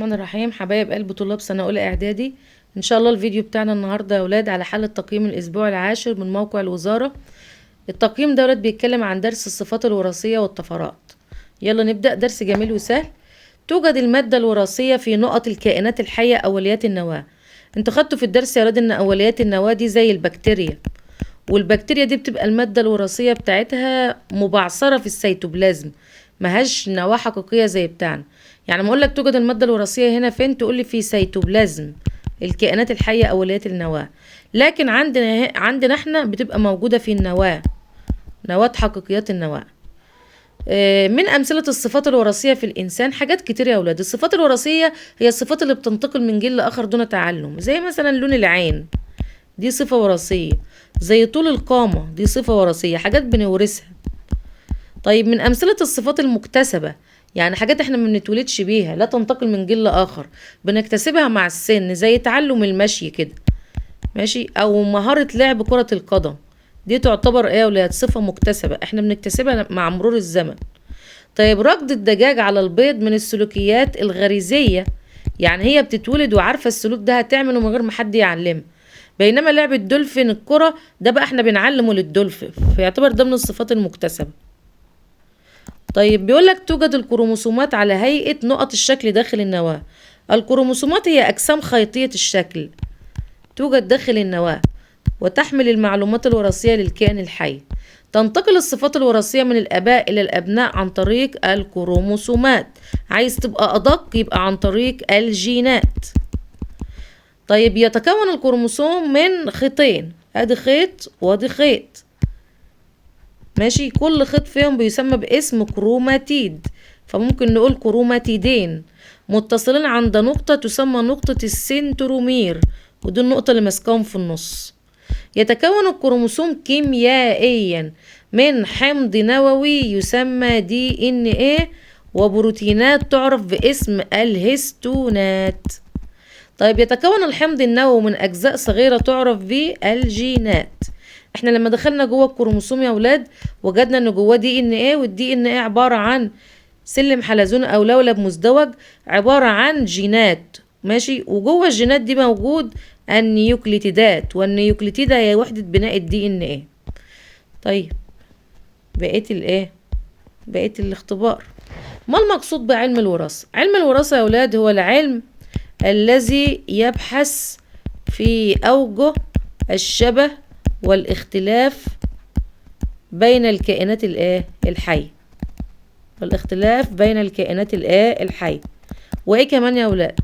الرحمن الرحيم. حبايب قلب طلاب سنة أولى إعدادي، إن شاء الله الفيديو بتاعنا النهاردة يا ولاد على حل التقييم الأسبوع العاشر من موقع الوزارة. التقييم ده يا ولاد بيتكلم عن درس الصفات الوراثية والطفرات. يلا نبدأ. درس جميل وسهل. توجد المادة الوراثية في نقط الكائنات الحية أوليات النواة. انتوا خدتوا في الدرس يا ولاد إن أوليات النواة دي زي البكتيريا، والبكتيريا دي بتبقى المادة الوراثية بتاعتها مبعثرة في السيتوبلازم، مهاش نواة حقيقية زي بتاعنا. يعني ما اقول لك توجد المادة الوراثية هنا فين، تقول لي في سيتوبلازم الكائنات الحية أوليات النواة. لكن عندنا احنا بتبقى موجودة في النواة، نواة حقيقيات النواة. من أمثلة الصفات الوراثية في الإنسان حاجات كتير يا أولاد. الصفات الوراثية هي الصفات اللي بتنتقل من جيل لآخر دون تعلم، زي مثلا لون العين، دي صفة وراثية. زي طول القامة، دي صفة وراثية، حاجات بنورثها. طيب من أمثلة الصفات المكتسبة، يعني حاجات احنا ما بنتولدش بيها، لا تنتقل من جيل لآخر، بنكتسبها مع السن، زي تعلم المشي كده، ماشي، أو مهارة لعب كرة القدم. دي تعتبر ايه يا ولاد؟ صفة مكتسبة، احنا بنكتسبها مع مرور الزمن. طيب ركض الدجاج على البيض من السلوكيات الغريزية، يعني هي بتتولد وعارفة السلوك ده هتعمله من غير ما حد يعلمها. بينما لعب الدولفين الكرة ده بقى احنا بنعلمه للدولفين، فيعتبر ده من الصفات المكتسبة. طيب بيقولك توجد الكروموسومات على هيئة نقط الشكل داخل النواة. الكروموسومات هي أجسام خيطية الشكل توجد داخل النواة، وتحمل المعلومات الوراثية للكائن الحي. تنتقل الصفات الوراثية من الآباء إلى الأبناء عن طريق الكروموسومات. عايز تبقى أدق يبقى عن طريق الجينات. طيب يتكون الكروموسوم من خيطين، ادي خيط وادي خيط، ماشي، كل خيط فيهم بيسمى باسم كروماتيد، فممكن نقول كروماتيدين متصلين عند نقطة تسمى نقطة السنترومير، ودي النقطة اللي ماسكاهم في النص. يتكون الكروموسوم كيميائيا من حمض نووي يسمى DNA وبروتينات تعرف باسم الهستونات. طيب يتكون الحمض النووي من أجزاء صغيرة تعرف بالجينات. احنا لما دخلنا جوه الكروموسوم يا ولاد وجدنا ان جواه DNA، والدي ان ايه عبارة عن سلم حلزوني او لولب مزدوج، عبارة عن جينات، ماشي، وجوه الجينات دي موجود النيوكليتيدات، والنيوكليتيدة هي وحدة بناء الدي ان ايه. طيب بقيت الاختبار. ما المقصود بعلم الوراثة؟ علم الوراثة يا ولاد هو العلم الذي يبحث في أوجه الشبه والاختلاف بين الكائنات الحية، والاختلاف بين الكائنات الحية. وإيه كمان يا ولاد؟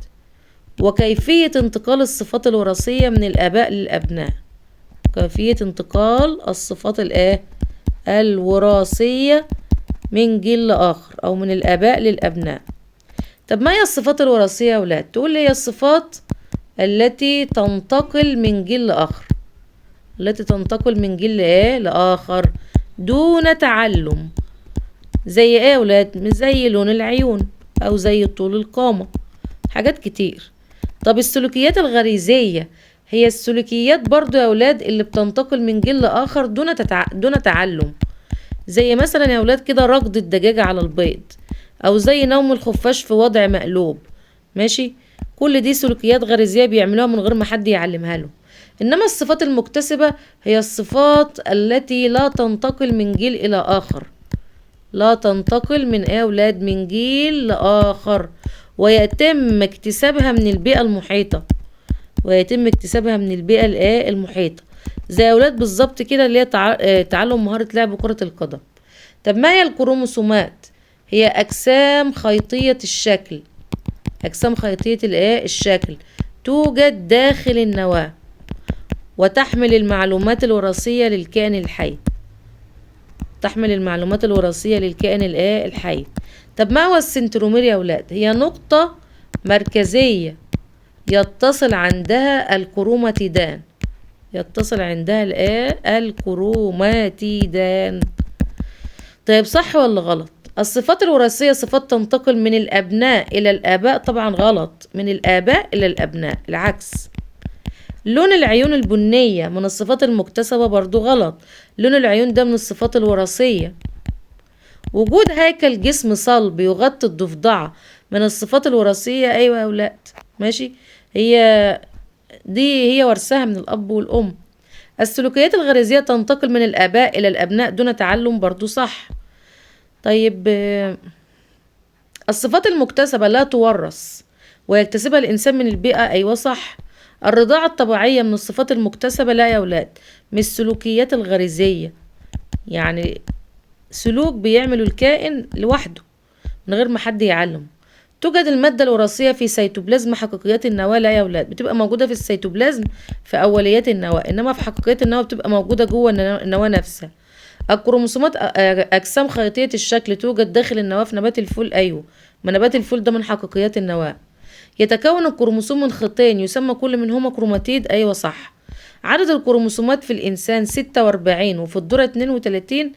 وكيفية انتقال الصفات الوراثية من الآباء للأبناء. كيفية انتقال الصفات الوراثية من جيل لآخر أو من الآباء للأبناء. طب ما هي الصفات الوراثية يا ولاد؟ تقول لي هي الصفات التي تنتقل من جيل لآخر، التي تنتقل من جيل لآخر دون تعلم. زي ايه يا ولاد؟ مش زي لون العيون او زي طول القامة، حاجات كتير. طب السلوكيات الغريزية هي السلوكيات برضو يا ولاد اللي بتنتقل من جيل لآخر دون تعلم. زي مثلا يا ولاد كده ركض الدجاجة على البيض، او زي نوم الخفاش في وضع مقلوب، ماشي، كل دي سلوكيات غريزية بيعملوها من غير ما حد يعلمها له. انما الصفات المكتسبة هي الصفات التي لا تنتقل من جيل الى اخر، لا تنتقل من اولاد من جيل لاخر، ويتم اكتسابها من البيئة المحيطة، المحيطة. زي اولاد بالظبط كده اللي هي تعلم مهارة لعب كرة القدم. طب ما هي الكروموسومات؟ هي اجسام خيطية الشكل، اجسام خيطية الشكل توجد داخل النواة، وتحمل المعلومات الوراثية للكائن الحي، تحمل المعلومات الوراثية للكائن الحي. طب ما هو السنترومير يا ولاد؟ هي نقطة مركزية يتصل عندها الكروماتيدان، الكروماتيدان. طيب صح ولا غلط؟ الصفات الوراثية صفات تنتقل من الأبناء إلى الآباء؟ طبعا غلط، من الآباء إلى الأبناء، العكس. لون العيون البنية من الصفات المكتسبة؟ برضو غلط، لون العيون ده من الصفات الوراثية. وجود هيكل جسم صلب يغطي الضفدعة من الصفات الوراثية. ايوه يا اولاد، ماشي. هي دي هي ورثها من الاب والام. السلوكيات الغريزية تنتقل من الاباء الى الابناء دون تعلم، برضو صح. طيب الصفات المكتسبة لا تورث ويكتسبها الإنسان من البيئة، أيوة صح. الرضاعة الطبيعية من الصفات المكتسبة، لا يا أولاد، من السلوكيات الغريزية. يعني سلوك بيعمله الكائن لوحده من غير ما حد يعلمه. توجد المادة الوراثية في سيتوبلازم حقيقيات النواة، لا يا أولاد، بتبقى موجودة في السيتوبلازم في أوليات النواة، إنما في حقيقيات النواة بتبقى موجودة جوه النواة نفسها. الكروموسومات أجسام خيطية الشكل توجد داخل النواة في نبات الفول، أيوه، ما نبات الفول ده من حقيقيات النواة. يتكون الكروموسوم من خطين يسمى كل منهما كروماتيد، أيوه صح. عدد الكروموسومات في الإنسان 46 وفي الذرة 32.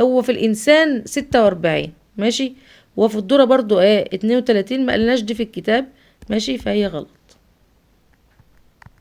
هو في الإنسان 46، ماشي، وفي الذرة برضو 32، ما قلناش دي في الكتاب، ماشي، فهي غلط.